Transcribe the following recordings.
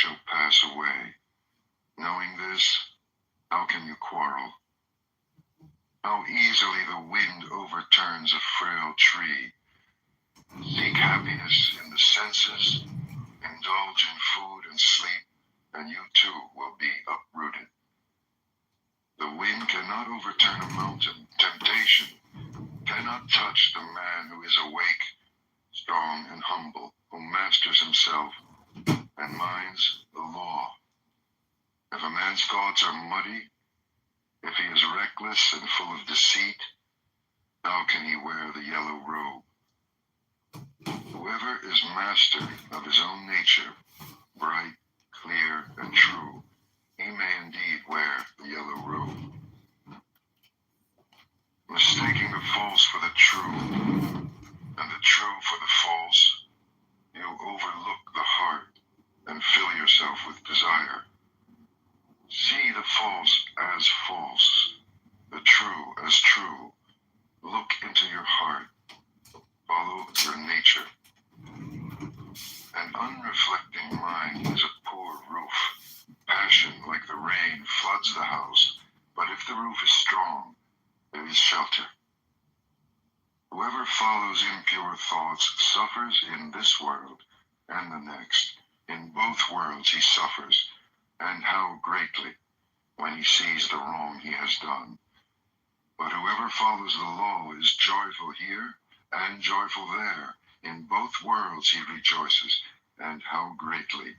shall pass away. Knowing this, how can you quarrel? How easily the wind overturns a frail tree. Seek happiness in the senses, indulge in food and sleep, and you too will be uprooted. The wind cannot overturn a mountain. Temptation cannot touch the man who is awake, strong and humble, who masters himself and minds the law. If a man's thoughts are muddy, if he is reckless and full of deceit, how can he wear the yellow robe? Whoever is master of his own nature, bright, clear, and true, he may indeed wear the yellow robe. Mistaking the false for the true, and the true for the false, you overlook the heart and fill yourself with desire. See the false as false, the true as true. Look into your heart. Follow your nature. An unreflecting mind is a poor roof. Passion, like the rain, floods the house, but if the roof is strong, there is shelter. Whoever follows impure thoughts suffers in this world and the next. In both worlds he suffers, and how greatly, when he sees the wrong he has done. But whoever follows the law is joyful here and joyful there. In both worlds he rejoices, and how greatly,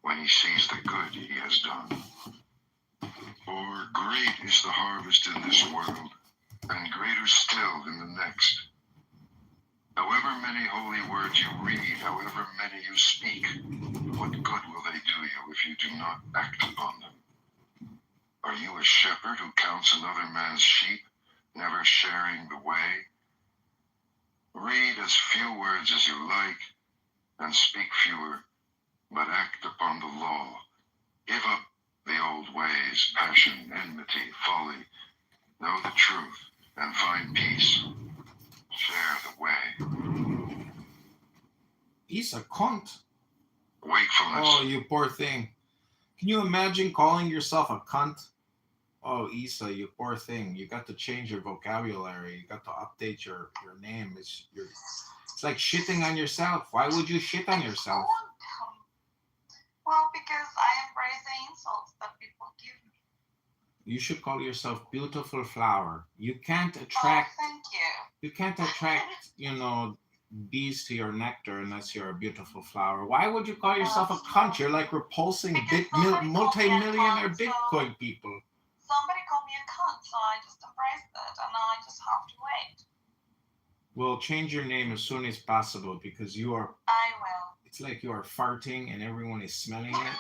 when he sees the good he has done. For great is the harvest in this world, and greater still in the next. However many holy words you read, however many you speak, what good will they do you if you do not act upon them? Are you a shepherd who counts another man's sheep, never sharing the way? Read as few words as you like, and speak fewer, but act upon the law. Give up the old ways, passion, enmity, folly. Know the truth, and find peace. Share the way. He's a cunt. Wakefulness. Oh, you poor thing. Can you imagine calling yourself a cunt? Oh, Issa, you poor thing. You got to change your vocabulary. You got to update your name. It's like shitting on yourself. Why would you shit on yourself? Well, because I embrace the insults that people give me. You should call yourself beautiful flower. You can't attract. Oh, thank you. You can't attract, bees to your nectar unless you're a beautiful flower. Why would you call yourself a cunt? You're like repulsing multi-millionaire Bitcoin people. Somebody called me a cunt, so I just embraced it, and now I just have to wait. Well, change your name as soon as possible because you are. I will. It's like you are farting and everyone is smelling it.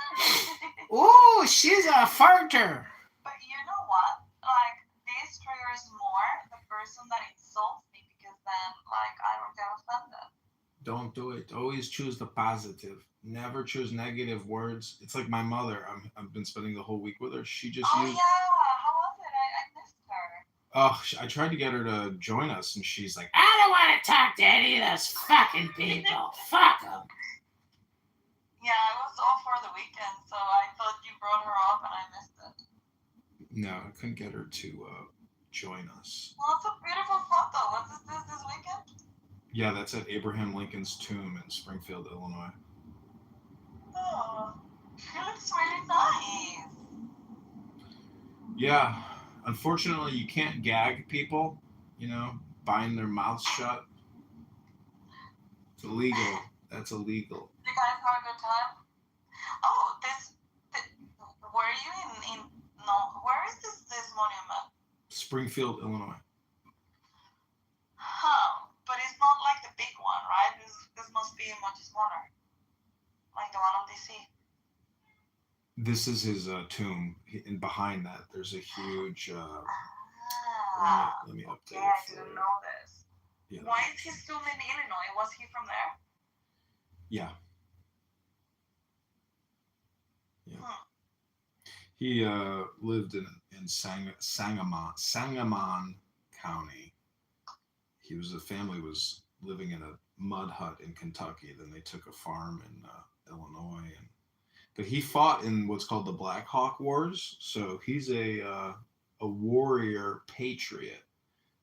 Oh, she's a farter. But you know what? Like, this triggers more the person that insults me because then, like, I don't get offended. Don't do it. Always choose the positive. Never choose negative words. It's like my mother. I've been spending the whole week with her. She just Oh, used. yeah. How was it? I missed her. Oh, I tried to get her to join us, and she's like, I don't want to talk to any of those fucking people. Fuck them. Yeah, I was off for the weekend, so I thought you brought her up and I missed it. No, I couldn't get her to join us. Well, it's a beautiful photo. What's this weekend? Yeah, that's at Abraham Lincoln's tomb in Springfield, Illinois. Oh, she looks really nice. Yeah, unfortunately, you can't gag people, bind their mouths shut. It's illegal. That's illegal. You guys have a good time? Oh, were you in no, where is this monument? Springfield, Illinois. Huh, but it's not like the big one, right? This must be much smaller. Like the one of DC. This is his tomb, and behind that, there's a huge. Let me update yeah, it. I didn't know this. Yeah. Why is he still in Illinois? Was he from there? Yeah. He lived in Sangamon County. His family was living in a mud hut in Kentucky. Then they took a farm in Illinois, and but he fought in what's called the Black Hawk Wars. So he's a warrior patriot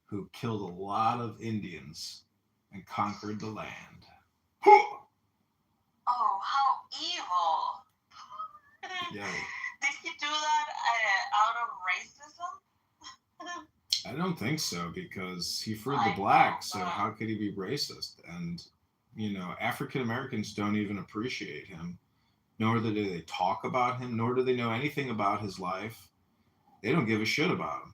who killed a lot of Indians and conquered the land. Oh, how evil! Yeah, Did he do that out of racism? I don't think so because he freed I the blacks. So know, how could he be racist? And African Americans don't even appreciate him, nor do they talk about him, nor do they know anything about his life. They don't give a shit about him.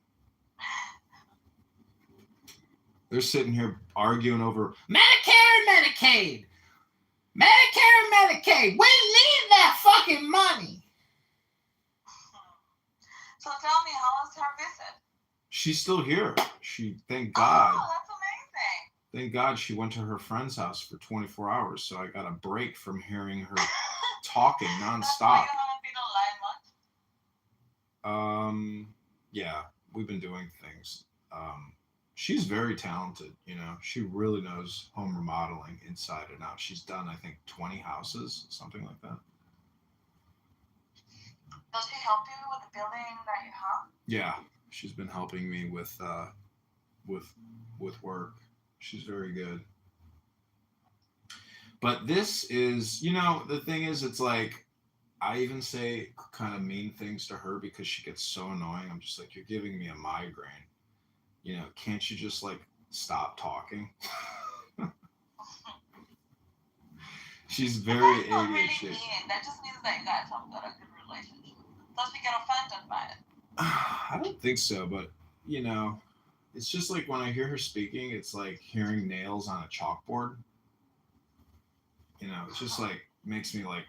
They're sitting here arguing over Medicare and Medicaid. Medicare and Medicaid. We need that fucking money. So tell me, how was her visit? She's still here. Thank God. Oh, that's amazing. Thank God she went to her friend's house for 24 hours, so I got a break from hearing her talking That's why nonstop. you haven't been online much? Yeah, we've been doing things. She's very talented, She really knows home remodeling inside and out. She's done, I think, 20 houses, something like that. Does she help you with the building that you have? Yeah, she's been helping me with work. She's very good. But this is, the thing is, it's like I even say kind of mean things to her because she gets so annoying. I'm just like, you're giving me a migraine. Can't you just like stop talking? She's very That's not really ADHD. mean. That just means that you guys have got a good relationship. Does she get offended by it? I don't think so, but it's just like when I hear her speaking, it's like hearing nails on a chalkboard. It's just like makes me like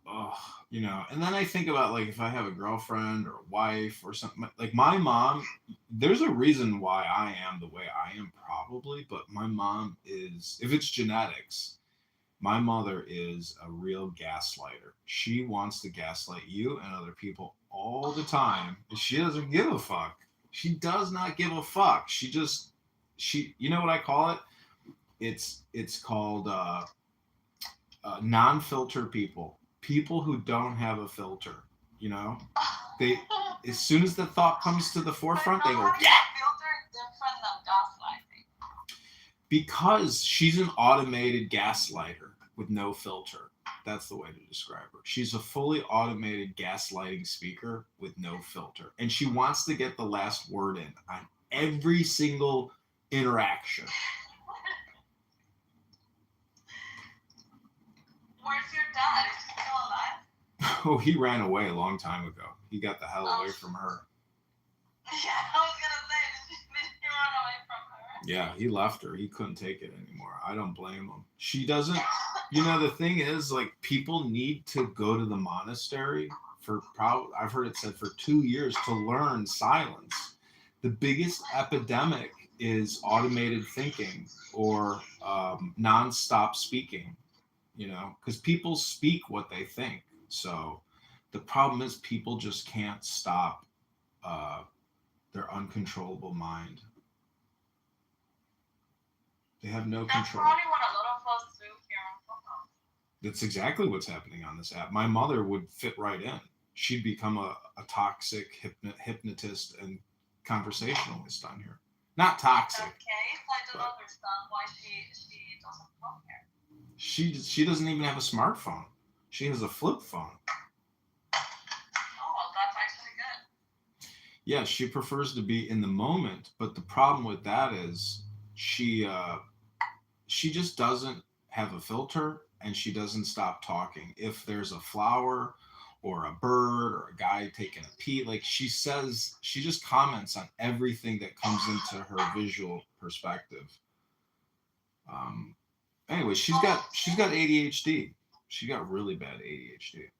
oh, And then I think about like if I have a girlfriend or a wife or something, like my mom. There's a reason why I am the way I am, probably, but my mom is. If it's genetics, my mother is a real gaslighter. She wants to gaslight you and other people all the time. She doesn't give a fuck. She does not give a fuck. You know what I call it? It's called non-filter people. People who don't have a filter. They as soon as the thought comes to the forefront, they go, yeah. Filter different than gaslighting. Because she's an automated gaslighter with no filter. That's the way to describe her. She's a fully automated gaslighting speaker with no filter. And she wants to get the last word in on every single interaction. Where's your dad? Is he still alive? Oh, he ran away a long time ago. He got the hell away from her. Yeah, I was gonna say, did he run away from her? Yeah, he left her. He couldn't take it anymore. I don't blame him. She doesn't. The thing is, like, people need to go to the monastery for I've heard it said for 2 years to learn silence. The biggest epidemic is automated thinking or non-stop speaking, because people speak what they think. So the problem is people just can't stop their uncontrollable mind. They have no control. That's probably what a lot of us do here on Clubhouse. That's exactly what's happening on this app. My mother would fit right in. She'd become a toxic hypnotist and conversationalist on here. Not toxic. Okay, I don't understand why she doesn't come here. She doesn't even have a smartphone. She has a flip phone. Oh, well, that's actually good. Yeah, she prefers to be in the moment, but the problem with that is she just doesn't have a filter and she doesn't stop talking. If there's a flower or a bird or a guy taking a pee, like she just comments on everything that comes into her visual perspective. Anyway, she's got ADHD. She got really bad ADHD.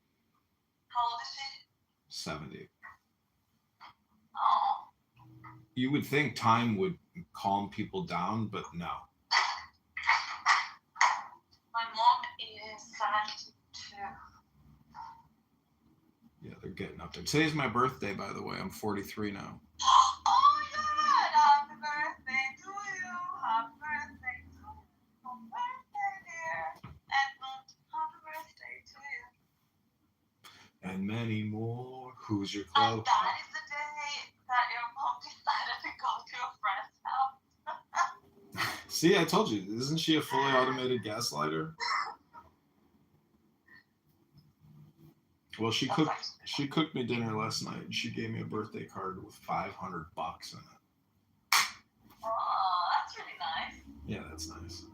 How old is she? 70. Oh. You would think time would calm people down, but no. My mom is 72. Yeah, they're getting up there. Today's my birthday, by the way. I'm 43 now. Oh my god! Happy birthday to you! Happy birthday to you! Happy birthday, dear! Edmund, happy birthday to you! and many more. Who's your And club? that is the day that your mom decided to go to a friend's house. See, I told you, isn't she a fully automated gaslighter? Well, That's actually she cooked me dinner last night, and she gave me a birthday card with $500 in it. oh, that's really nice. Yeah, that's nice.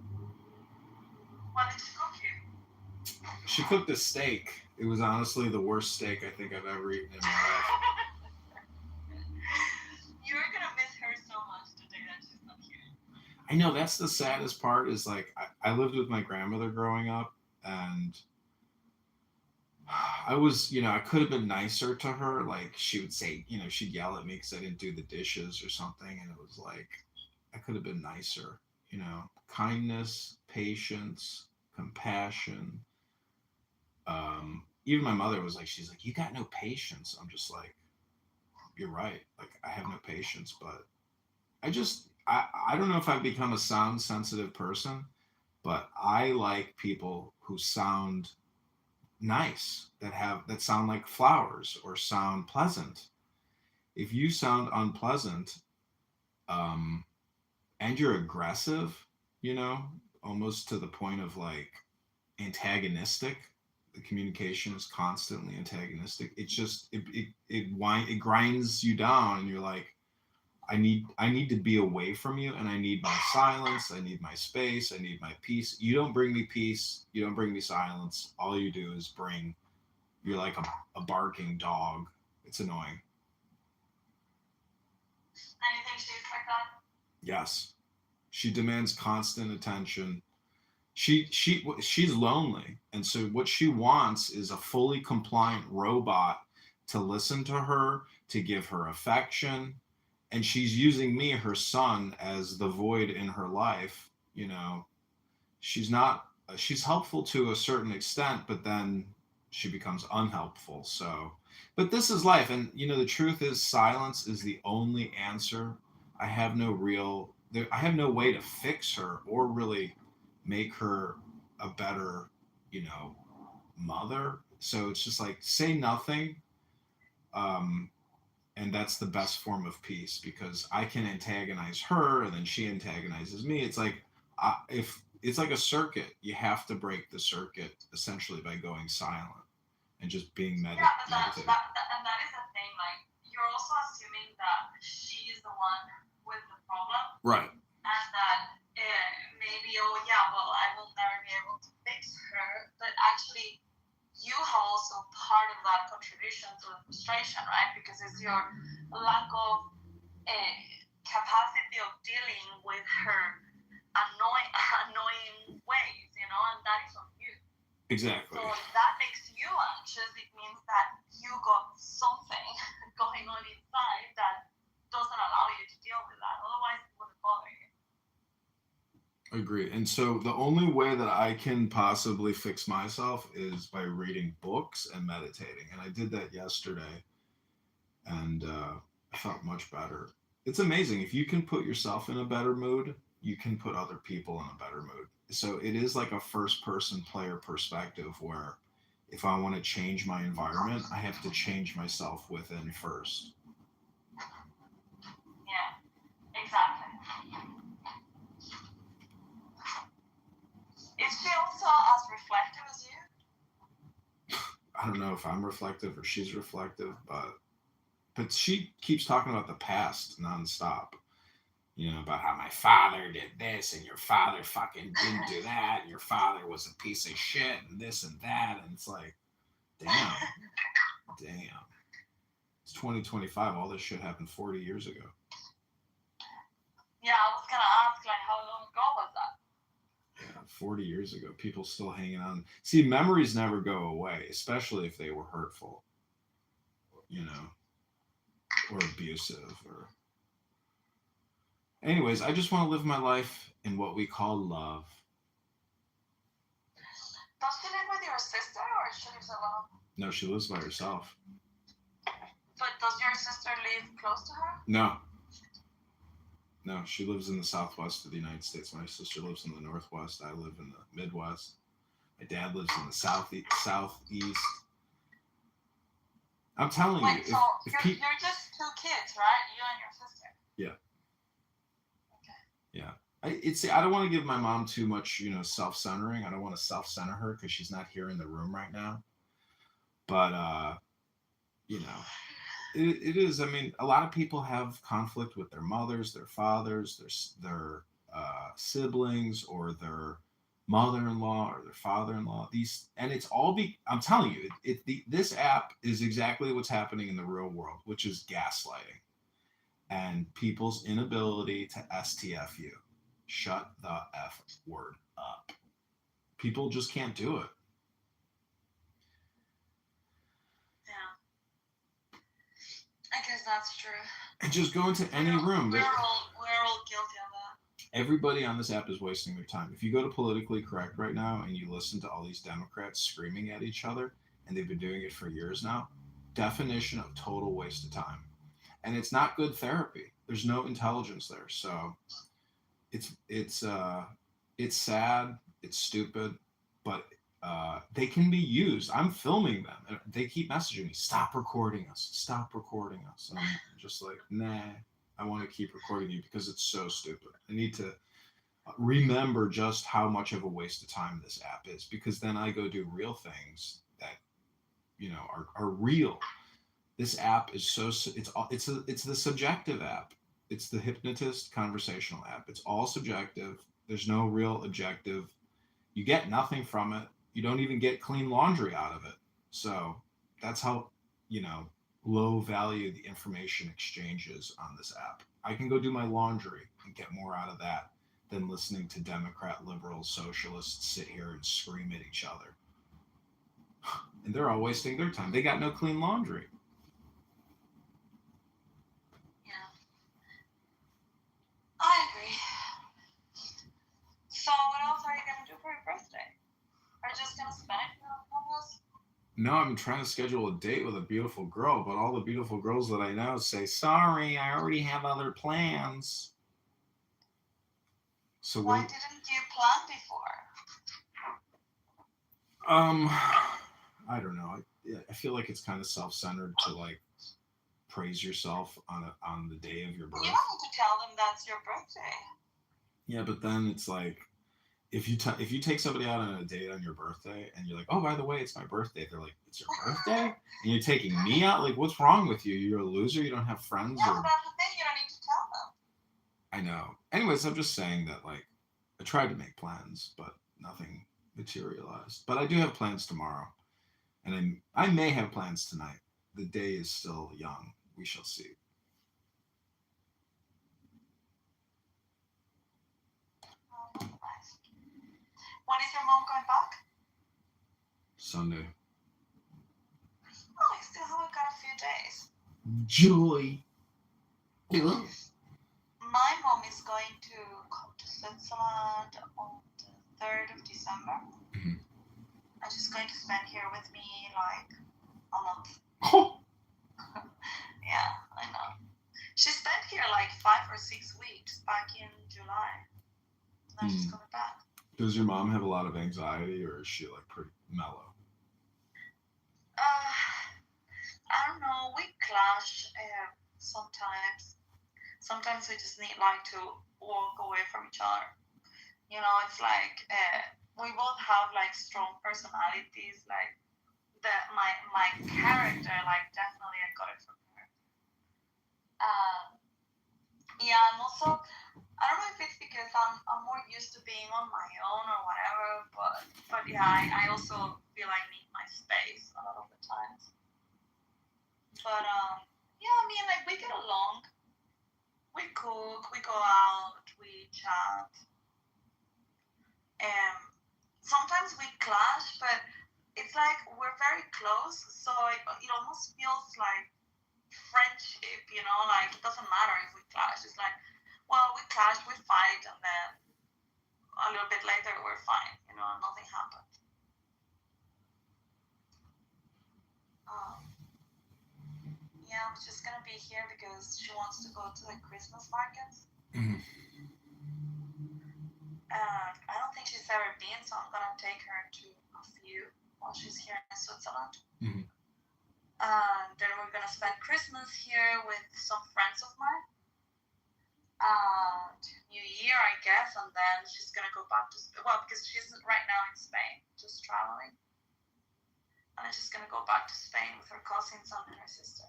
What did she cook you? She cooked a steak. It was honestly the worst steak I think I've ever eaten in my life. You're gonna miss her so much today that she's not here. I know that's the saddest part is like I lived with my grandmother growing up, and I was, I could have been nicer to her. Like she would say, she'd yell at me because I didn't do the dishes or something. And it was like, I could have been nicer, kindness, patience, compassion. Even my mother was like, she's like, you got no patience. I'm just like, you're right. Like I have no patience, but I don't know if I've become a sound sensitive person, but I like people who sound nice, that sound like flowers or sound pleasant. If you sound unpleasant, um and you're aggressive, you know almost to the point of like antagonistic, the communication is constantly antagonistic. It's just it grinds you down, and you're like, I need to be away from you, and I need my silence, I need my space, I need my peace. You don't bring me peace, you don't bring me silence. All you do is bring You're like a barking dog. It's annoying. And you think she's like that? Yes. She demands constant attention. She's lonely, and so what she wants is a fully compliant robot to listen to her, to give her affection, and she's using me, her son, as the void in her life. She's not she's helpful to a certain extent, but then she becomes unhelpful. So, but this is life, and the truth is, silence is the only answer. I have no way to fix her or really make her a better, you know, mother. So it's just like say nothing, um, and that's the best form of peace because I can antagonize her and then she antagonizes me. It's like if it's like a circuit, you have to break the circuit essentially by going silent and just being Yeah, but meditative. and that is the thing. Like, you're also assuming that she is the one with the problem, Right. and that maybe, oh yeah, well, I will never be able to fix her. But actually, you have also part of that contribution to the frustration, right? Because it's your lack of capacity of dealing with her annoying ways, and that is on you. Exactly. So if that makes you anxious, it means that you got something going on inside that doesn't allow you to deal with that. Otherwise, it wouldn't bother you. Agree. And so the only way that I can possibly fix myself is by reading books and meditating. And I did that yesterday, and I felt much better. It's amazing. If you can put yourself in a better mood, you can put other people in a better mood. So it is like a first person player perspective where if I want to change my environment, I have to change myself within first. Yeah, exactly. Is she also as reflective as you? I don't know if I'm reflective or she's reflective, but she keeps talking about the past nonstop. About how my father did this and your father fucking didn't do that, and your father was a piece of shit and this and that, and it's like, damn. It's 2025. All this shit happened 40 years ago. Yeah, I was gonna ask, like, how long ago was that? Yeah, 40 years ago. People still hanging on. See, memories never go away, especially if they were hurtful, or abusive, or. Anyways, I just want to live my life in what we call love. Does she live with your sister or she lives alone? No, she lives by herself. But does your sister live close to her? No, she lives in the southwest of the United States. My sister lives in the northwest. I live in the Midwest. My dad lives in the southeast. I'm telling Wait, you, so if you're, people, you're just two kids, right? You and your sister. yeah, Okay. yeah. I don't want to give my mom too much, self-centering. I don't want to self-center her because she's not here in the room right now. But you know, it is. I mean, a lot of people have conflict with their mothers, their fathers, their siblings, or their mother-in-law or their father-in-law. These, and it's all I'm telling you, this app is exactly what's happening in the real world, which is gaslighting and people's inability to STFU. Shut the F word up. People just can't do it. Yeah. I guess that's true. And just go into any We're, room. we're all guilty of that. Everybody on this app is wasting their time. If you go to politically correct right now and you listen to all these Democrats screaming at each other, and they've been doing it for years now, definition of total waste of time. And it's not good therapy. There's no intelligence there. So it's sad, it's stupid, but they can be used. I'm filming them, and they keep messaging me, "Stop recording us, stop recording us," and I'm just like, "Nah, I want to keep recording you because it's so stupid. I need to remember just how much of a waste of time this app is, because then I go do real things that are real. This app is it's the subjective app. It's the hypnotist conversational app. It's all subjective. There's no real objective. You get nothing from it. You don't even get clean laundry out of it. So that's how, low value the information exchange is on this app. I can go do my laundry and get more out of that than listening to Democrat, liberals, socialists sit here and scream at each other. And they're all wasting their time. They got no clean laundry. Yeah. I agree. So what else are you gonna do for your birthday? Are you just gonna spend it with homeless? No, I'm trying to schedule a date with a beautiful girl, but all the beautiful girls that I know say, "Sorry, I already have other plans." So Why what? didn't you plan before? I don't know. I feel like it's kind of self-centered to like praise yourself on the day of your You birth. don't need to tell them that's your birthday. Yeah, but then it's like if you take somebody out on a date on your birthday and you're like, "Oh, by the way, it's my birthday," they're like, "It's your birthday?" And you're taking me out? Like, what's wrong with you? You're a loser. You don't have friends, Yeah, or but that's the thing. You don't need to tell them. I know. Anyways, I'm just saying that like I tried to make plans, but nothing materialized. But I do have plans tomorrow, and I may have plans tonight. The day is still young. We shall see. Oh, nice. When is your mom going back? Sunday. Oh, you still haven't got a few days. Joy. My mom is going to come to Switzerland on the 3rd of December. Mhm. And she's going to spend here with me like a month. Oh, Yeah, I know. She spent here like 5 or 6 weeks back in July. Now she's coming back. does your mom have a lot of anxiety, or is she like pretty mellow? I don't know. We clash sometimes. Sometimes we just need like to walk away from each other. It's like we both have like strong personalities. Like my character, like definitely I got it from her. Yeah, and also I don't know if it's because I'm more used to being on my own or whatever, but yeah, I also feel I need my space a lot of the times. But yeah, I mean, like we get along. We cook, we go out, we chat. Sometimes we clash, but it's like we're very close, so it almost feels like friendship, like it doesn't matter if we clash. It's like, well, we clash, we fight, and then a little bit later we're fine, nothing happened. Yeah, I'm just gonna be here because she wants to go to the Christmas markets. Mhm. I don't think she's ever been, so I'm gonna take her to a few while she's here in Switzerland. Mhm. And then we're gonna spend Christmas here with some friends of mine. And New Year, I guess, and then she's gonna go back to because she's right now in Spain, just traveling, and then she's gonna go back to Spain with her cousins and her sister,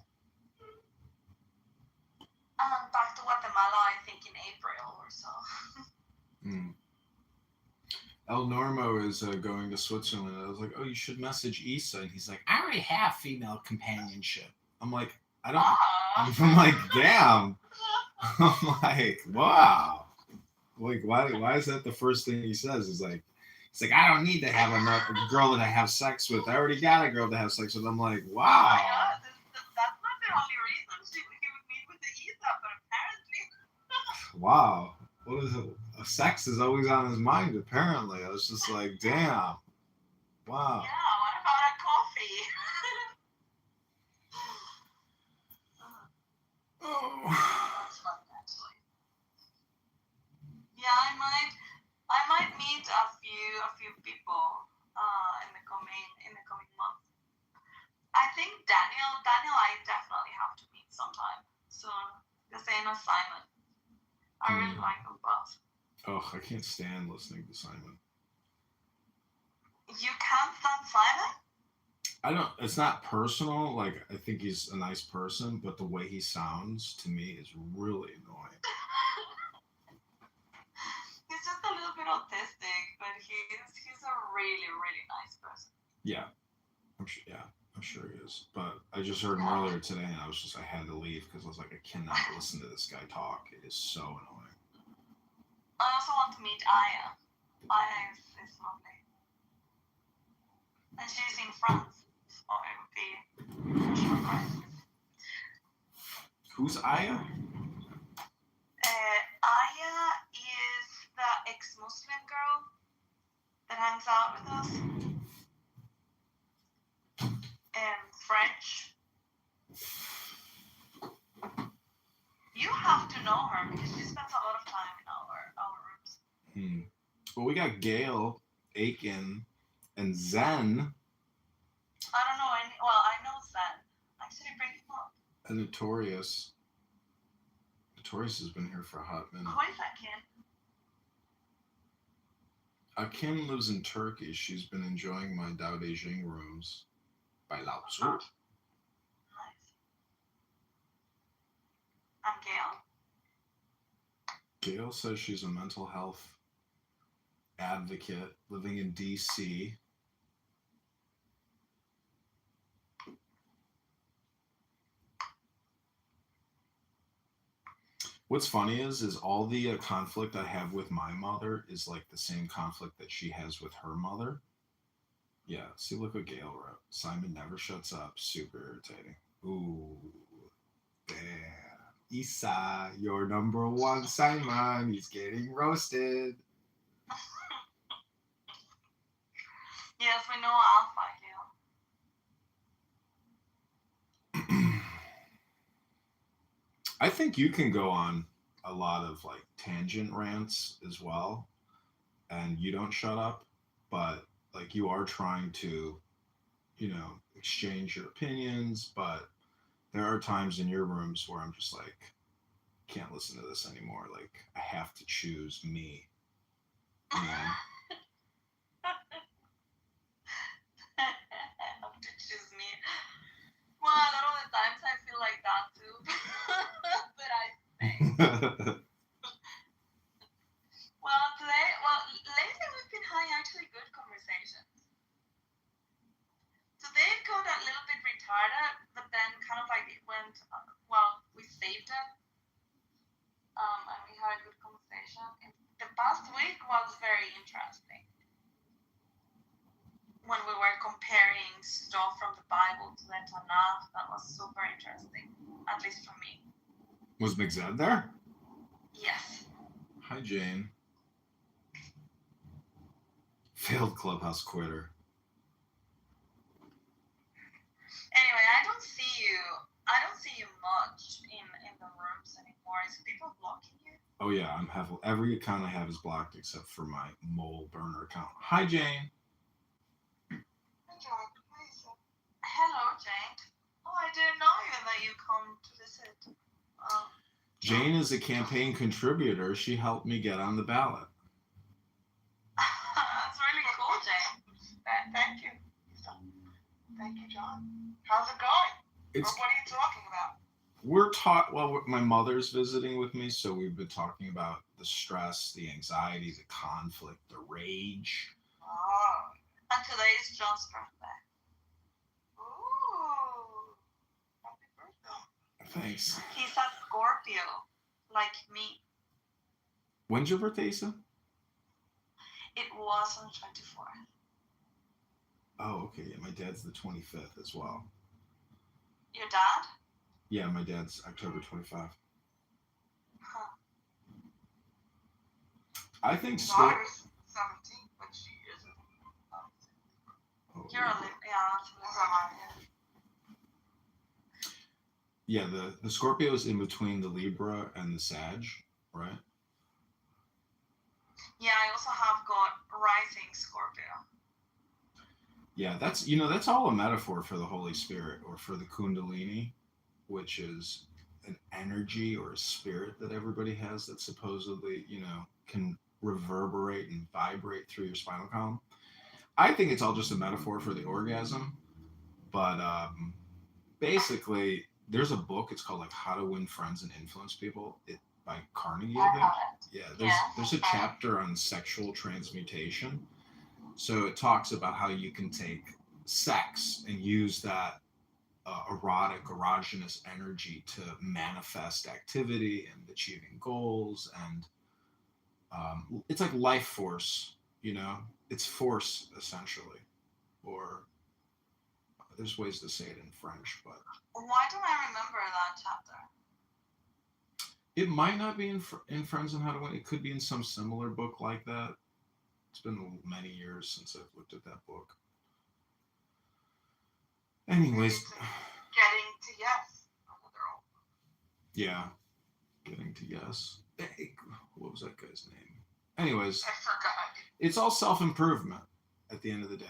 and back to Guatemala, I think in April or so. Mm. El Normo is going to Switzerland. I was like, oh, you should message Issa. And he's like, I already have female companionship. I'm like, I don't. I'm like, damn. I'm like, wow. Like, why is that the first thing he says? He's like, I don't need to have a girl that I have sex with. I already got a girl to have sex with. I'm like, Oh my wow. god, that's not the only reason he would meet with the Isa, but apparently. Wow. What is it? Sex is always on his mind, apparently. I was just like, damn. Wow. Yeah, what about a coffee? Oh. That's fun, actually. Yeah, I might meet a few people in the coming months. I think Daniel, I definitely have to meet sometime soon. The same as Simon. I really like them both. Oh, I can't stand listening to Simon. You can't stand Simon? I don't. It's not personal. Like, I think he's a nice person, but the way he sounds to me is really annoying. He's just a little bit autistic, but he's a really really nice person. Yeah, I'm sure. Yeah, I'm sure he is. But I just heard him earlier today, and I had to leave because I was like, I cannot listen to this guy talk. It is so annoying. I also want to meet Aya. Aya is lovely, and she's in France, so it would be for sure great. Who's Aya? Aya is the ex-Muslim girl that hangs out with us. French. You have to know her because she spends a lot of time in our rooms. Well, we got Gail, Aiken, and Zen. I don't know any. Well, I know Zen. Actually, bring him up. And Notorious. Notorious has been here for a hot minute. Who is Akin? Akin lives in Turkey. She's been enjoying my Dao De Jing rooms by Lao Tzu. Nice. And Gail? Gail says she's a mental health advocate living in D.C. What's funny is all the conflict I have with my mother is like the same conflict that she has with her mother. Yeah, see, look what Gail wrote. Simon never shuts up. Super irritating. Ooh, damn. Issa, your number one Simon. He's getting roasted. Yes, we know Alpha, Gail. I think you can go on a lot of like tangent rants as well, and you don't shut up, but like you are trying to, exchange your opinions, but there are times in your rooms where I'm just like, can't listen to this anymore. Like, I have to choose me. You know? I have to choose me. Well, a lot of the times I feel like that too. But I stay. Lately we've been having actually good conversations. Today it got a little bit retarded, but then kind of like it went, we saved it. And we had a good conversation. The past week was very interesting. When we were comparing stuff from the Bible to the Tanakh, that was super interesting, at least for me. Was McZed there? Yes. Hi, Jane. Failed Clubhouse quitter. Anyway, I don't see you much in the rooms anymore. Is people blocking you? Oh yeah, every account I have is blocked except for my mole burner account. Hi, Jane. Hello, Jane. to visit. Um, Jane is a campaign contributor. She helped me get on the ballot. That's really cool, Jane. Thank you. Thank you, John. How's it going? It's Or what are you talking about? well, my mother's visiting with me, so we've been talking about the stress, the anxiety, the conflict, the rage. Oh. And today is John's birthday. Ooh. Happy birthday. Thanks. He's a Scorpio, like me. When's your birthday, Issa? It was on 24th. Oh, okay. Yeah, my dad's the 25th as well. Your dad? Yeah, my dad's October 25. Huh. I think Daughter's 17, but she isn't. Oh, You're a yeah, the Scorpio is in between the Libra and the Sag, right? Yeah, I also have got rising Scorpio. Yeah, that's all a metaphor for the Holy Spirit or for the Kundalini, which is an energy or a spirit that everybody has that supposedly, can reverberate and vibrate through your spinal column. I think it's all just a metaphor for the orgasm, but basically, there's a book. It's called like How to Win Friends and Influence People. By Carnegie, I think. Yeah, there's a chapter on sexual transmutation. So it talks about how you can take sex and use that erogenous energy to manifest activity and achieving goals, and it's like life force. It's force essentially, or there's ways to say it in French, but why don't I remember that chapter? it might not be in Friends on How to Win. It could be in some similar book like that. It's been many years since I've looked at that book. Anyways, getting to yes. Yeah, getting to yes. Hey, what was that guy's name? Anyways, I forgot. It's all self-improvement at the end of the day.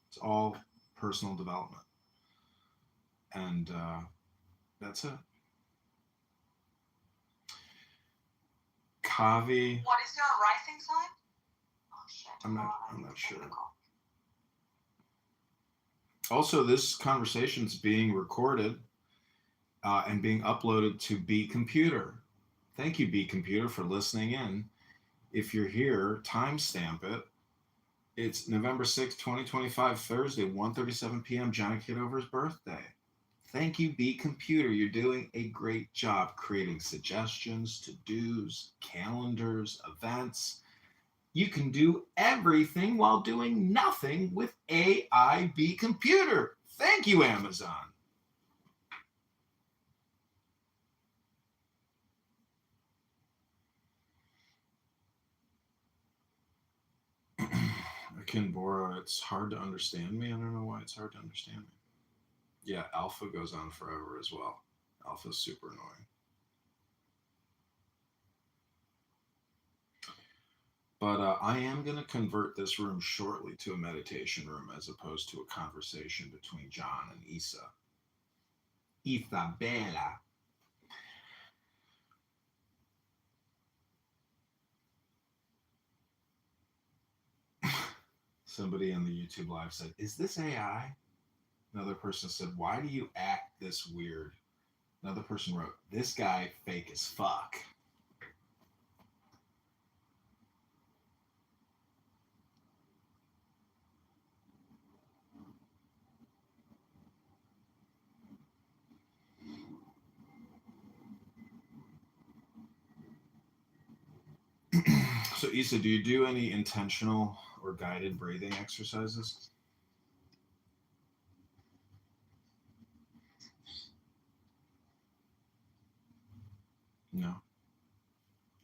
It's all personal development. And that's it. Kavi. What is your rising sign? Oh shit. I'm not sure. Also, this conversation's being recorded and being uploaded to B Computer. Thank you, B Computer, for listening in. If you're here, timestamp it. It's November 6th, 2025, Thursday, 1:37 p.m., Johnny Kitover's birthday. Thank you, B Computer. You're doing a great job creating suggestions, to-dos, calendars, events. You can do everything while doing nothing with AI B Computer. Thank you, Amazon. Kinbora, it's hard to understand me. I don't know why it's hard to understand me. Yeah, Alpha goes on forever as well. Alpha's super annoying. But I am going to convert this room shortly to a meditation room as opposed to a conversation between John and Issa. Isabella. Somebody on the YouTube live said, "Is this AI?" Another person said, "Why do you act this weird?" Another person wrote, "This guy fake as fuck." So Issa, do you do any intentional or guided breathing exercises? No.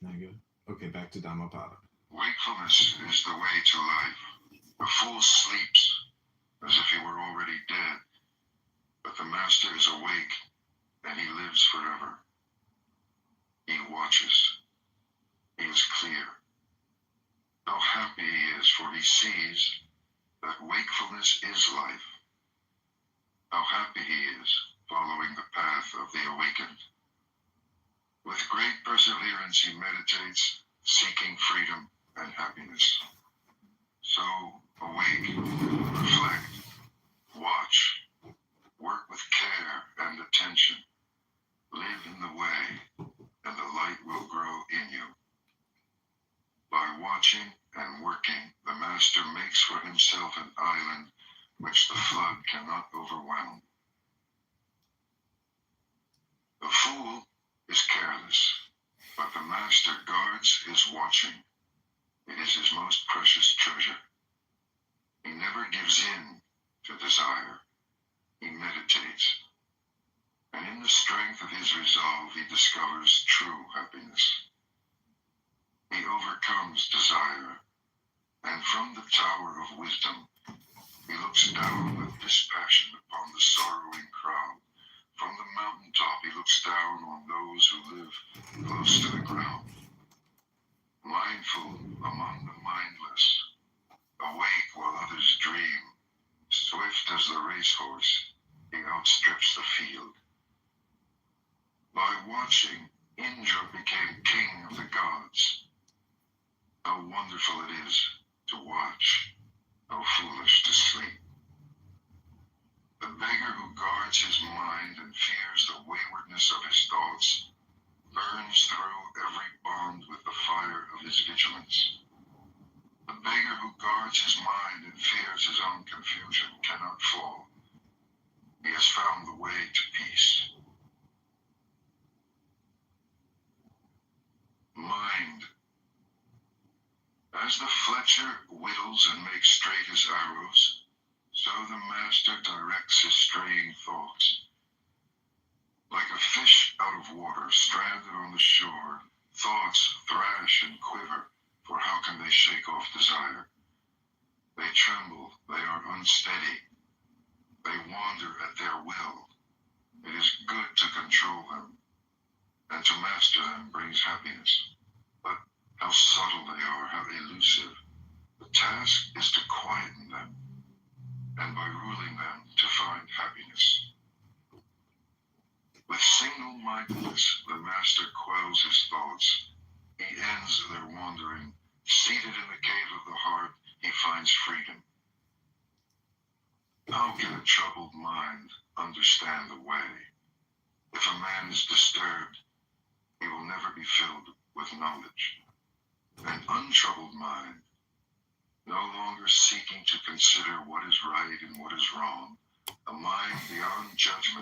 Not good. Okay, back to Dhammapada. Wakefulness is the way to life. The fool sleeps as if he were already dead, but the master is awake and he lives forever. He watches. He is clear. How happy he is, for he sees that wakefulness is life. How happy he is, following the path of the awakened. With great perseverance he meditates, seeking freedom and happiness. So, awake, reflect, watch, work with care and attention, live in the way, and the light will grow in you. By watching and working, the master makes for himself an island which the flood cannot overwhelm. The fool is careless, but the master guards his watching. It is his most precious treasure. He never gives in to desire. He meditates, and in the strength of his resolve he discovers true happiness. He overcomes desire, and from the tower of wisdom he looks down with dispassion upon the sorrowing crowd. From the mountaintop he looks down on those who live close to the ground. Mindful among the mindless, awake while others dream, swift as the racehorse, he outstrips the field. By watching, Indra became king of the gods. How wonderful it is to watch, how foolish to sleep. The beggar who guards his mind and fears the waywardness of his thoughts burns through every bond with the fire of his vigilance. The beggar who guards his mind and fears his own confusion cannot fall. He has found the way to peace. Mind. As the fletcher whittles and makes straight his arrows, so the master directs his straying thoughts. Like a fish out of water, stranded on the shore, thoughts thrash and quiver, for how can they shake off desire? They tremble, they are unsteady, they wander at their will. It is good to control them, and to master them brings happiness. But how subtle they are, how elusive. The task is to quieten them, and by ruling them to find happiness. With single-mindedness, the master quells his thoughts. He ends their wandering. Seated in the cave of the heart, he finds freedom. How can a troubled mind understand the way? If a man is disturbed, he will never be filled with knowledge. An untroubled mind, no longer seeking to consider what is right and what is wrong, a mind beyond judgment,